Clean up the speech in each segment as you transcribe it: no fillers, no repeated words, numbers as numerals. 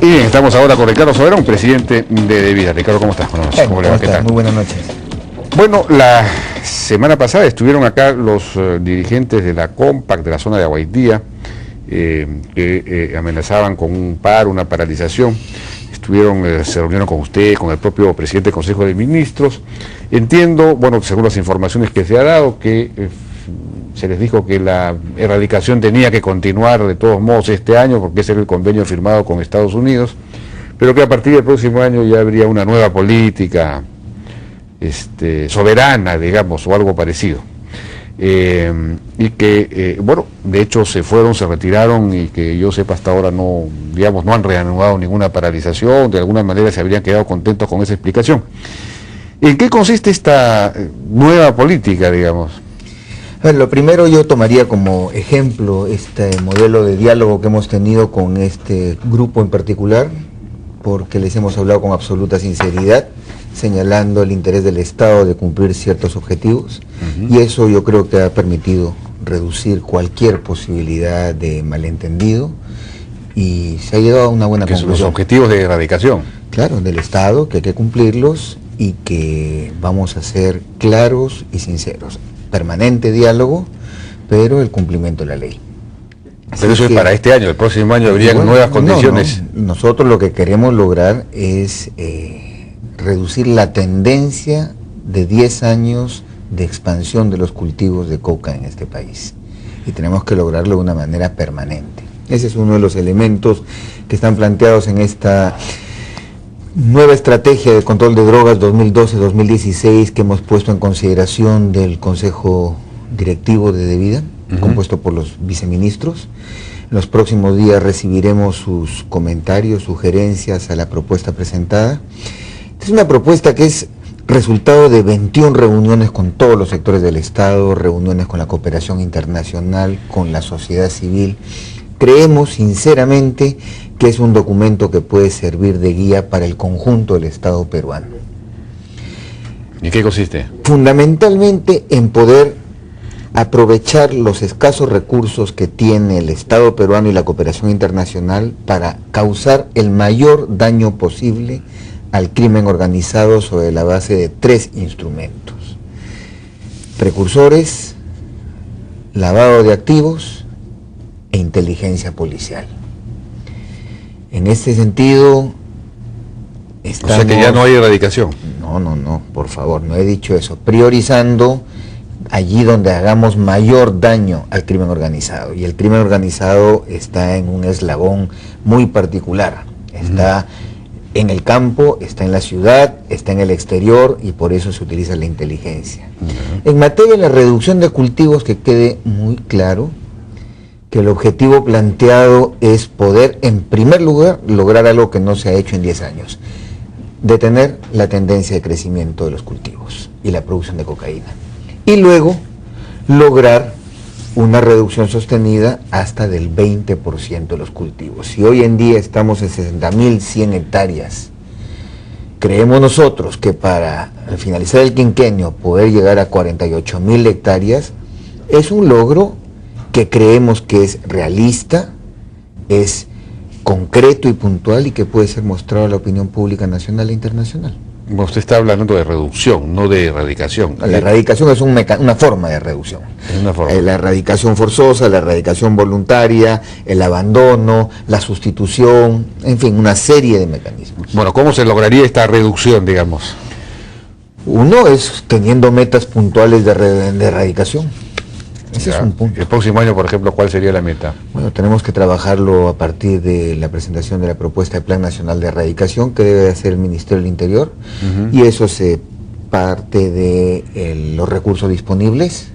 Y bien, estamos ahora con Ricardo Soberón, presidente de Devida. Ricardo, ¿cómo estás? Buenas noches. ¿Cómo le va? ¿Qué tal? Muy buenas noches. Bueno, la semana pasada estuvieron acá los dirigentes de la COMPAC de la zona de Aguaitía, que amenazaban con un paro, una paralización. Se reunieron con usted, con el propio presidente del Consejo de Ministros. Entiendo, bueno, según las informaciones que se ha dado, que se les dijo que la erradicación tenía que continuar de todos modos este año, porque ese era el convenio firmado con Estados Unidos, pero que a partir del próximo año ya habría una nueva política soberana, digamos, o algo parecido. Y que, bueno, de hecho se retiraron, y que yo sepa hasta ahora no han reanudado ninguna paralización, de alguna manera se habrían quedado contentos con esa explicación. ¿En qué consiste esta nueva política, digamos? Lo primero, yo tomaría como ejemplo este modelo de diálogo que hemos tenido con este grupo en particular, porque les hemos hablado con absoluta sinceridad, señalando el interés del Estado de cumplir ciertos objetivos, y eso yo creo que ha permitido reducir cualquier posibilidad de malentendido, y se ha llegado a una buena conclusión. Los objetivos de erradicación. Claro, del Estado, que hay que cumplirlos, y que vamos a ser claros y sinceros. Permanente diálogo, pero el cumplimiento de la ley. Pero eso es para este año, el próximo año habría nuevas condiciones. No. Nosotros lo que queremos lograr es reducir la tendencia de 10 años de expansión de los cultivos de coca en este país. Y tenemos que lograrlo de una manera permanente. Ese es uno de los elementos que están planteados en esta nueva estrategia de control de drogas 2012-2016 que hemos puesto en consideración del Consejo Directivo de Devida, compuesto por los viceministros. En los próximos días recibiremos sus comentarios, sugerencias a la propuesta presentada. Es una propuesta que es resultado de 21 reuniones con todos los sectores del Estado, reuniones con la cooperación internacional, con la sociedad civil. Creemos sinceramente que es un documento que puede servir de guía para el conjunto del Estado peruano. ¿En qué consiste? Fundamentalmente en poder aprovechar los escasos recursos que tiene el Estado peruano y la cooperación internacional para causar el mayor daño posible al crimen organizado sobre la base de 3 instrumentos: precursores, lavado de activos e inteligencia policial. En este sentido, estamos... O sea que ya no hay erradicación. No, por favor, no he dicho eso. Priorizando allí donde hagamos mayor daño al crimen organizado. Y el crimen organizado está en un eslabón muy particular. Está en el campo, está en la ciudad, está en el exterior, y por eso se utiliza la inteligencia. En materia de la reducción de cultivos, que quede muy claro que el objetivo planteado es poder, en primer lugar, lograr algo que no se ha hecho en 10 años, detener la tendencia de crecimiento de los cultivos y la producción de cocaína, y luego lograr una reducción sostenida hasta del 20% de los cultivos. Si hoy en día estamos en 60.100 hectáreas, creemos nosotros que para finalizar el quinquenio poder llegar a 48.000 hectáreas es un logro que creemos que es realista, es concreto y puntual, y que puede ser mostrado a la opinión pública nacional e internacional. Bueno, usted está hablando de reducción, no de erradicación. La erradicación es una forma de reducción. Es una forma. La erradicación forzosa, la erradicación voluntaria, el abandono, la sustitución, en fin, una serie de mecanismos. Bueno, ¿cómo se lograría esta reducción, digamos? Uno es teniendo metas puntuales de erradicación. Ese es un punto. El próximo año, por ejemplo, ¿cuál sería la meta? Bueno, tenemos que trabajarlo a partir de la presentación de la propuesta de Plan Nacional de Erradicación, que debe hacer el Ministerio del Interior, y eso se parte de los recursos disponibles.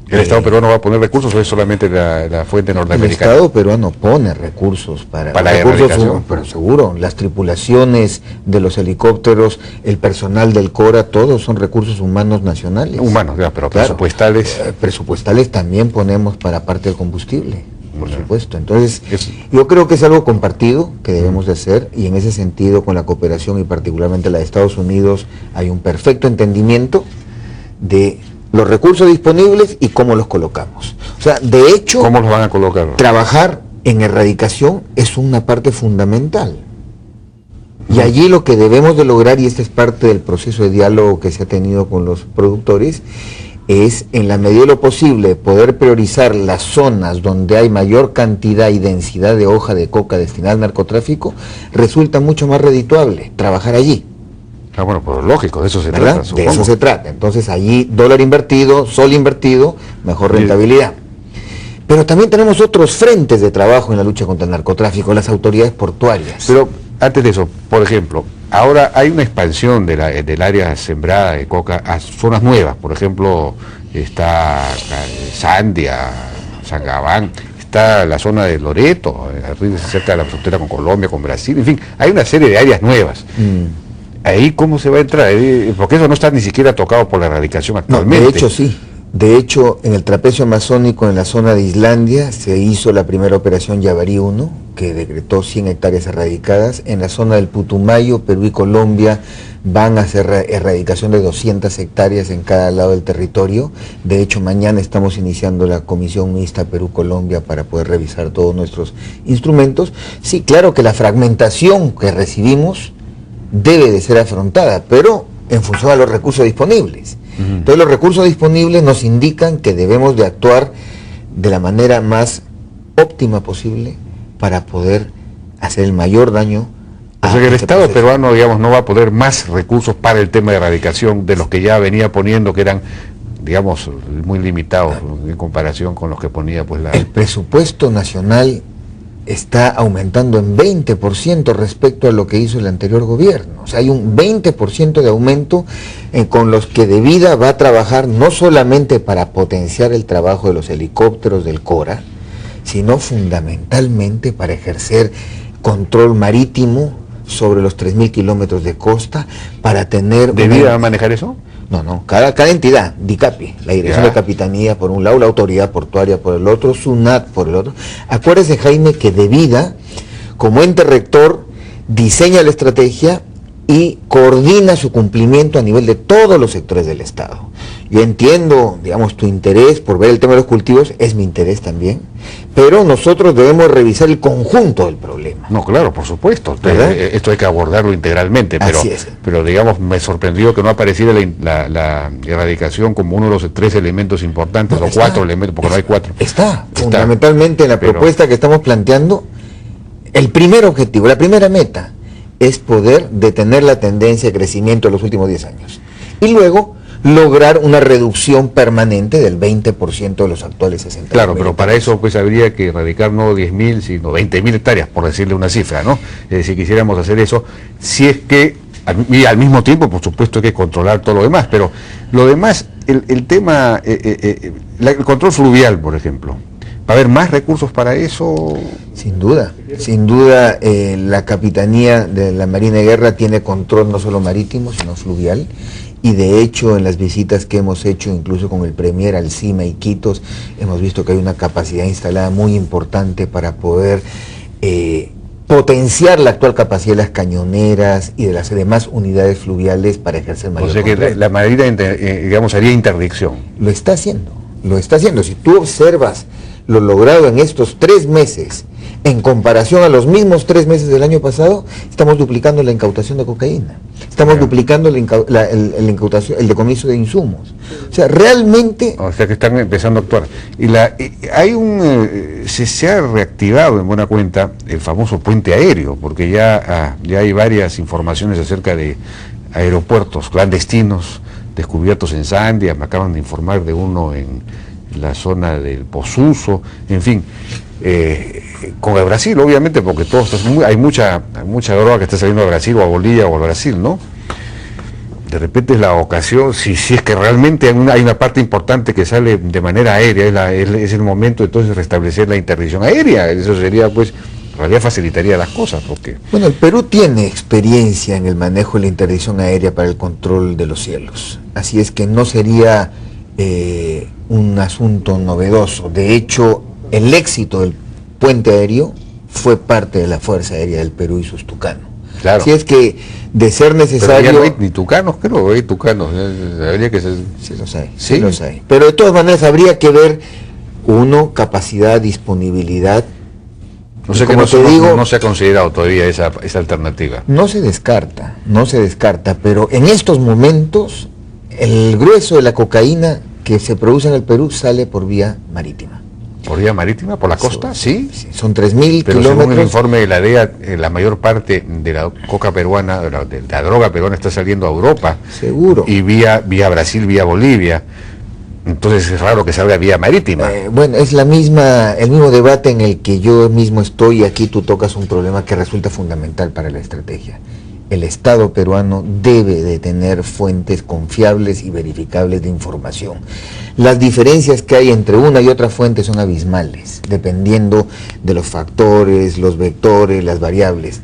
¿El Estado peruano va a poner recursos o es solamente la fuente norteamericana? El Estado peruano pone recursos para la recursos, erradicación. pero seguro, las tripulaciones de los helicópteros, el personal del CORA, todos son recursos humanos nacionales. Humanos, pero claro, presupuestales. Presupuestales también ponemos para parte del combustible, por supuesto. Entonces, yo creo que es algo compartido que debemos de hacer, y en ese sentido, con la cooperación y particularmente la de Estados Unidos, hay un perfecto entendimiento de los recursos disponibles y cómo los colocamos. O sea, de hecho, ¿cómo los van a colocar? Trabajar en erradicación es una parte fundamental. Y allí lo que debemos de lograr, y esta es parte del proceso de diálogo que se ha tenido con los productores, es en la medida de lo posible poder priorizar las zonas donde hay mayor cantidad y densidad de hoja de coca destinada al narcotráfico. Resulta mucho más redituable trabajar allí. Ah, bueno, pues lógico, de eso se ¿verdad? trata. De eso se trata. Entonces allí dólar invertido, sol invertido, mejor rentabilidad. Pero también tenemos otros frentes de trabajo en la lucha contra el narcotráfico, las autoridades portuarias. Pero antes de eso, por ejemplo, ahora hay una expansión del área sembrada de coca a zonas nuevas. Por ejemplo, está Sandia, San Gabán, está la zona de Loreto, cerca de la frontera con Colombia, con Brasil, en fin, hay una serie de áreas nuevas. Ahí cómo se va a entrar, porque eso no está ni siquiera tocado por la erradicación actualmente. No, de hecho sí. De hecho, en el trapecio amazónico, en la zona de Islandia, se hizo la primera operación Yavarí 1, que decretó 100 hectáreas erradicadas. En la zona del Putumayo, Perú y Colombia van a hacer erradicación de 200 hectáreas en cada lado del territorio. De hecho, mañana estamos iniciando la comisión mixta Perú-Colombia para poder revisar todos nuestros instrumentos. Sí, claro que la fragmentación que recibimos debe de ser afrontada, pero en función a los recursos disponibles. Entonces los recursos disponibles nos indican que debemos de actuar de la manera más óptima posible para poder hacer el mayor daño. O sea que el Estado peruano, digamos, no va a poner más recursos para el tema de erradicación de los que ya venía poniendo, que eran, digamos, muy limitados en comparación con los que ponía pues la... El presupuesto nacional está aumentando en 20% respecto a lo que hizo el anterior gobierno. O sea, hay un 20% de aumento con los que de vida va a trabajar no solamente para potenciar el trabajo de los helicópteros del CORA, sino fundamentalmente para ejercer control marítimo sobre los 3.000 kilómetros de costa, para tener... ¿De vida va a manejar eso? No, cada entidad, DICAPI, la Dirección de Capitanía por un lado, la Autoridad Portuaria por el otro, SUNAT por el otro. Acuérdese, Jaime, que de vida, como ente rector, diseña la estrategia y coordina su cumplimiento a nivel de todos los sectores del Estado. Yo entiendo, digamos, tu interés por ver el tema de los cultivos, es mi interés también, pero nosotros debemos revisar el conjunto del problema. No, claro, por supuesto, esto hay que abordarlo integralmente, pero digamos, me sorprendió que no apareciera la erradicación como uno de los 3 elementos importantes, o 4 elementos, porque no hay 4. Está, fundamentalmente en la propuesta que estamos planteando, el primer objetivo, la primera meta, es poder detener la tendencia de crecimiento de los últimos 10 años. Y luego lograr una reducción permanente del 20% de los actuales 60. Claro, pero para eso pues habría que erradicar no 10.000, sino 20.000 hectáreas, por decirle una cifra, ¿no? Si quisiéramos hacer eso, si es que, y al mismo tiempo, por supuesto, hay que controlar todo lo demás, pero lo demás, el tema, el control fluvial, por ejemplo, ¿va a haber más recursos para eso? Sin duda, la Capitanía de la Marina de Guerra tiene control no solo marítimo, sino fluvial, y de hecho en las visitas que hemos hecho, incluso con el Premier al CIMA y Quitos, hemos visto que hay una capacidad instalada muy importante para poder potenciar la actual capacidad de las cañoneras y de las demás unidades fluviales para ejercer mayor control. O sea que la Marina, digamos, haría interdicción. Lo está haciendo. Si tú observas lo logrado en estos 3 meses, en comparación a los mismos 3 meses del año pasado, estamos duplicando la incautación de cocaína, estamos duplicando el decomiso de insumos. O sea, realmente... O sea que están empezando a actuar. Se ha reactivado en buena cuenta el famoso puente aéreo, porque ya hay varias informaciones acerca de aeropuertos clandestinos descubiertos en Sandia. Me acaban de informar de uno en la zona del Posuso, en fin, con el Brasil, obviamente, porque hay mucha droga que está saliendo de Brasil o a Bolivia o a Brasil, ¿no? De repente es la ocasión, si es que realmente hay una parte importante que sale de manera aérea, es el momento entonces de restablecer la interdicción aérea. Eso sería, pues, en realidad facilitaría las cosas, porque... Bueno, el Perú tiene experiencia en el manejo de la interdicción aérea para el control de los cielos, así es que no sería un asunto novedoso. De hecho, el éxito del puente aéreo fue parte de la Fuerza Aérea del Perú y sus tucanos. Claro. Así es que, de ser necesario... Pero ya no hay ni tucanos, creo, hay tucanos. Habría que ser... Sí los hay. Pero de todas maneras habría que ver, capacidad, disponibilidad O sea que como te digo, no se ha considerado todavía esa alternativa. No se descarta, pero en estos momentos el grueso de la cocaína que se produce en el Perú sale por vía marítima. ¿Por vía marítima? ¿Por la costa? Sí. Son 3.000 Pero kilómetros. según el informe de la DEA, la mayor parte de la coca peruana, de la droga peruana está saliendo a Europa. Seguro. Y vía Brasil, vía Bolivia. Entonces es raro que salga vía marítima. Bueno, es el mismo debate en el que yo mismo estoy, y aquí tú tocas un problema que resulta fundamental para la estrategia. El Estado peruano debe de tener fuentes confiables y verificables de información. Las diferencias que hay entre una y otra fuente son abismales, dependiendo de los factores, los vectores, las variables.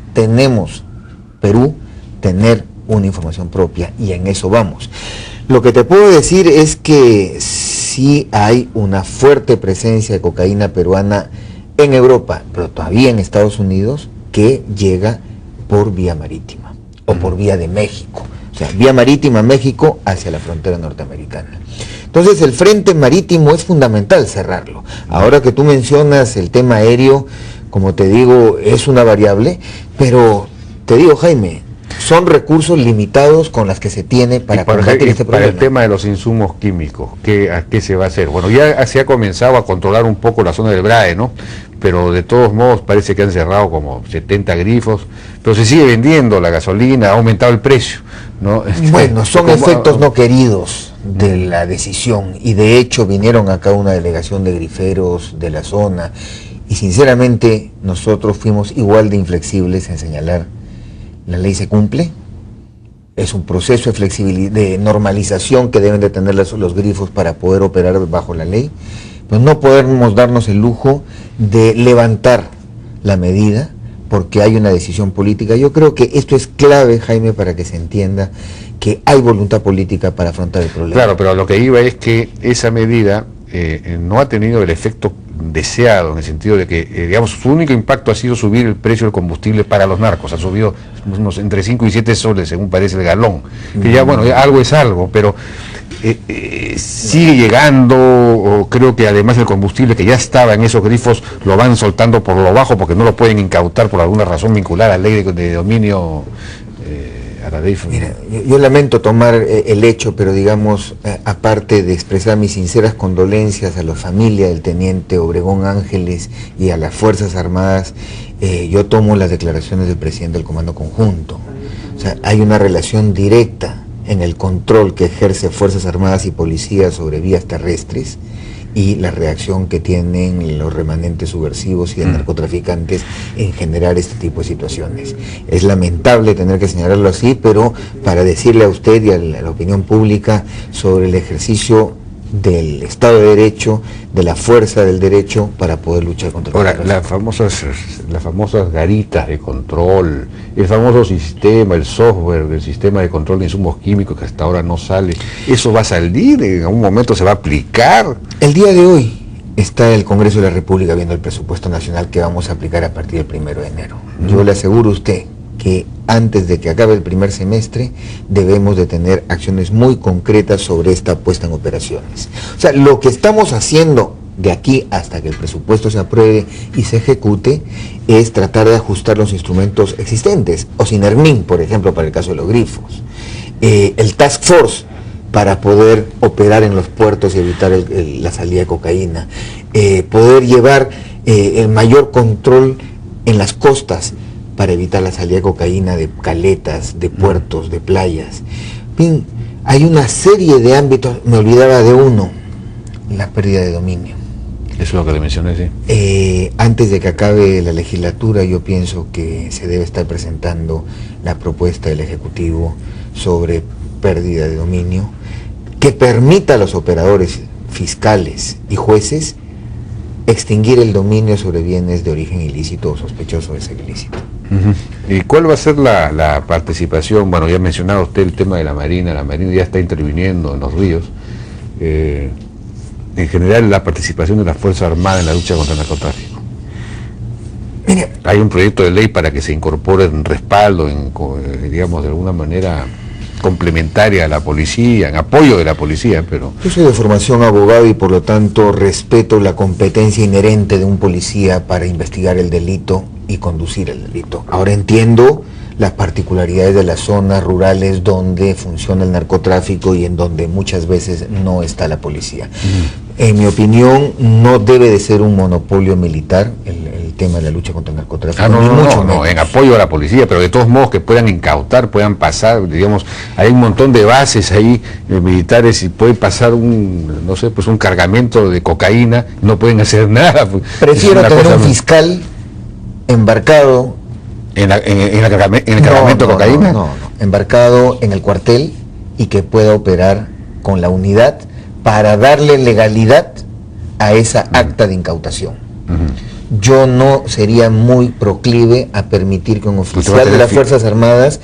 Perú, tener una información propia, y en eso vamos. Lo que te puedo decir es que sí hay una fuerte presencia de cocaína peruana en Europa, pero todavía en Estados Unidos, que llega por vía marítima o por vía de México. O sea, vía marítima México hacia la frontera norteamericana. Entonces el frente marítimo es fundamental cerrarlo. Ahora que tú mencionas el tema aéreo, como te digo, es una variable, pero te digo, Jaime, son recursos limitados con las que se tiene para combatir este problema. Para el tema de los insumos químicos, ¿a qué se va a hacer? Bueno, ya se ha comenzado a controlar un poco la zona del BRAE, ¿no? Pero de todos modos parece que han cerrado como 70 grifos, pero se sigue vendiendo la gasolina, ha aumentado el precio, ¿no? Bueno, son efectos no queridos de la decisión, y de hecho vinieron acá una delegación de griferos de la zona, y sinceramente nosotros fuimos igual de inflexibles en señalar: la ley se cumple, es un proceso de flexibilidad, de normalización que deben de tener los grifos para poder operar bajo la ley, pues no podemos darnos el lujo de levantar la medida porque hay una decisión política. Yo creo que esto es clave, Jaime, para que se entienda que hay voluntad política para afrontar el problema. Claro, pero lo que iba es que esa medida no ha tenido el efecto deseado, en el sentido de que, digamos, su único impacto ha sido subir el precio del combustible para los narcos. Ha subido entre 5 y 7 soles, según parece, el galón. Que ya, bueno, ya algo es algo, pero sigue llegando, o creo que además el combustible que ya estaba en esos grifos lo van soltando por lo bajo porque no lo pueden incautar por alguna razón vinculada a la ley de dominio. Mira, yo lamento tomar el hecho, pero digamos, aparte de expresar mis sinceras condolencias a la familia del teniente Obregón Ángeles y a las Fuerzas Armadas, yo tomo las declaraciones del presidente del Comando Conjunto. O sea, hay una relación directa en el control que ejerce Fuerzas Armadas y Policías sobre vías terrestres y la reacción que tienen los remanentes subversivos y de narcotraficantes en generar este tipo de situaciones. Es lamentable tener que señalarlo así, pero para decirle a usted y a la opinión pública sobre el ejercicio del Estado de Derecho, de la fuerza del derecho para poder luchar contra el terrorismo. Las famosas garitas de control, el famoso sistema, el software del sistema de control de insumos químicos que hasta ahora no sale, ¿eso va a salir? ¿En algún momento se va a aplicar? El día de hoy está el Congreso de la República viendo el presupuesto nacional que vamos a aplicar a partir del 1 de enero. Yo le aseguro a usted que antes de que acabe el primer semestre debemos de tener acciones muy concretas sobre esta puesta en operaciones. O sea, lo que estamos haciendo de aquí hasta que el presupuesto se apruebe y se ejecute es tratar de ajustar los instrumentos existentes, o Sinermin, por ejemplo, para el caso de los grifos, el Task Force para poder operar en los puertos y evitar la salida de cocaína, poder llevar el mayor control en las costas para evitar la salida de cocaína de caletas, de puertos, de playas. En fin, hay una serie de ámbitos, me olvidaba de uno, la pérdida de dominio. Eso es lo que le mencioné, sí. Antes de que acabe la legislatura, yo pienso que se debe estar presentando la propuesta del Ejecutivo sobre pérdida de dominio, que permita a los operadores fiscales y jueces extinguir el dominio sobre bienes de origen ilícito o sospechoso de ser ilícito. ¿Y cuál va a ser la participación? Bueno, ya ha mencionado usted el tema de la Marina ya está interviniendo en los ríos. En general, la participación de las Fuerzas Armadas en la lucha contra el narcotráfico. Mira, hay un proyecto de ley para que se incorpore en respaldo, digamos, de alguna manera complementaria a la policía, en apoyo de la policía, pero... Yo soy de formación abogado y por lo tanto respeto la competencia inherente de un policía para investigar el delito y conducir el delito. Ahora entiendo las particularidades de las zonas rurales donde funciona el narcotráfico y en donde muchas veces no está la policía. En mi opinión, no debe de ser un monopolio militar el tema de la lucha contra el narcotráfico. No, en apoyo a la policía, pero de todos modos que puedan incautar, puedan pasar, digamos, hay un montón de bases ahí militares y puede pasar un cargamento de cocaína, no pueden hacer nada. Prefiero tener un fiscal embarcado ¿En el cargamento de cocaína? No, embarcado en el cuartel y que pueda operar con la unidad para darle legalidad a esa acta de incautación. Yo no sería muy proclive a permitir que un oficial de las Fuerzas Armadas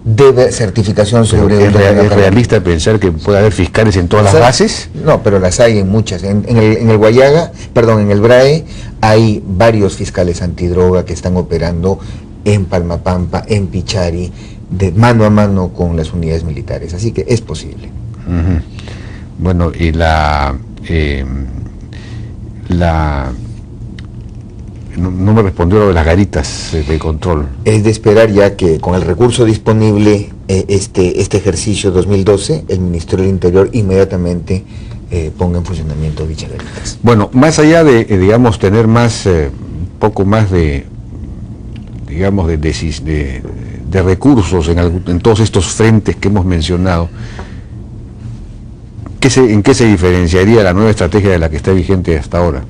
debe certificación sobre... ¿Es realista pensar que puede haber fiscales en todas las bases? No, pero las hay en muchas. En el Guayaga, en el BRAE, hay varios fiscales antidroga que están operando en Palmapampa, en Pichari, de mano a mano con las unidades militares, así que es posible. Bueno, y no me respondió lo de las garitas de control. Es de esperar ya que con el recurso disponible este ejercicio 2012, el Ministerio del Interior inmediatamente ponga en funcionamiento dichas garitas. Bueno, más allá de, digamos, tener más, poco más de recursos en todos estos frentes que hemos mencionado, ¿en qué se diferenciaría la nueva estrategia de la que está vigente hasta ahora?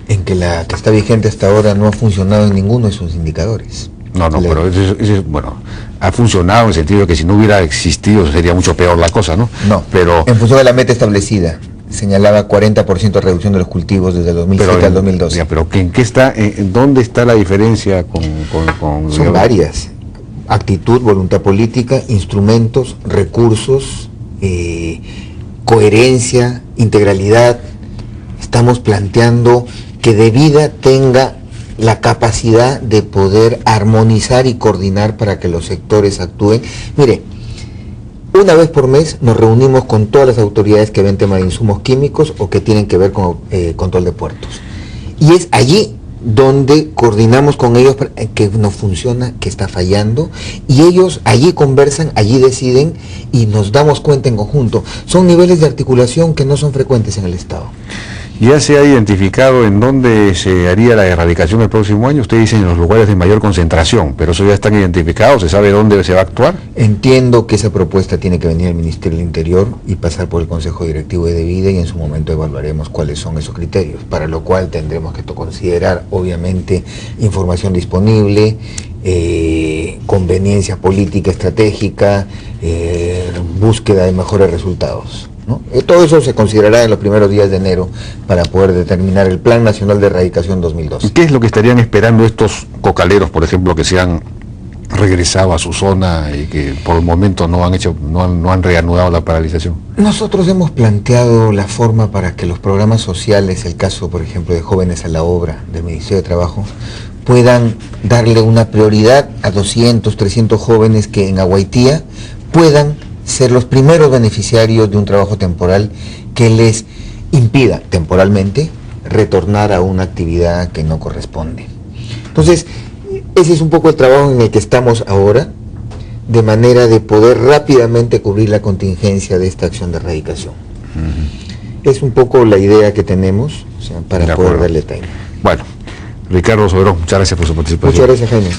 En que la que está vigente hasta ahora no ha funcionado en ninguno de sus indicadores. Pero ha funcionado en el sentido de que si no hubiera existido sería mucho peor la cosa, ¿no? No, pero en función de la meta establecida. Señalaba 40% de reducción de los cultivos desde el 2007 al 2012. Pero ¿en qué está, dónde está la diferencia con Son varias. Actitud, voluntad política, instrumentos, recursos, coherencia, integralidad. Estamos planteando que de vida tenga la capacidad de poder armonizar y coordinar para que los sectores actúen. Mire, una vez por mes nos reunimos con todas las autoridades que ven tema de insumos químicos o que tienen que ver con control de puertos. Y es allí donde coordinamos con ellos que no funciona, que está fallando, y ellos allí conversan, allí deciden y nos damos cuenta en conjunto. Son niveles de articulación que no son frecuentes en el Estado. ¿Ya se ha identificado en dónde se haría la erradicación el próximo año? Usted dice en los lugares de mayor concentración, pero eso ya están identificados, ¿se sabe dónde se va a actuar? Entiendo que esa propuesta tiene que venir al Ministerio del Interior y pasar por el Consejo Directivo de Vida, y en su momento evaluaremos cuáles son esos criterios, para lo cual tendremos que considerar, obviamente, información disponible, conveniencia política, estratégica, búsqueda de mejores resultados, ¿no? Todo eso se considerará en los primeros días de enero para poder determinar el Plan Nacional de Erradicación 2012. ¿Qué es lo que estarían esperando estos cocaleros, por ejemplo, que se han regresado a su zona y que por el momento no han reanudado la paralización? Nosotros hemos planteado la forma para que los programas sociales, el caso, por ejemplo, de Jóvenes a la Obra del Ministerio de Trabajo, puedan darle una prioridad a 200, 300 jóvenes que en Aguaitía puedan ser los primeros beneficiarios de un trabajo temporal que les impida temporalmente retornar a una actividad que no corresponde. Entonces, ese es un poco el trabajo en el que estamos ahora, de manera de poder rápidamente cubrir la contingencia de esta acción de erradicación. Es un poco la idea que tenemos, para poder darle time. Bueno, Ricardo Soberón, muchas gracias por su participación. Muchas gracias, Jaime.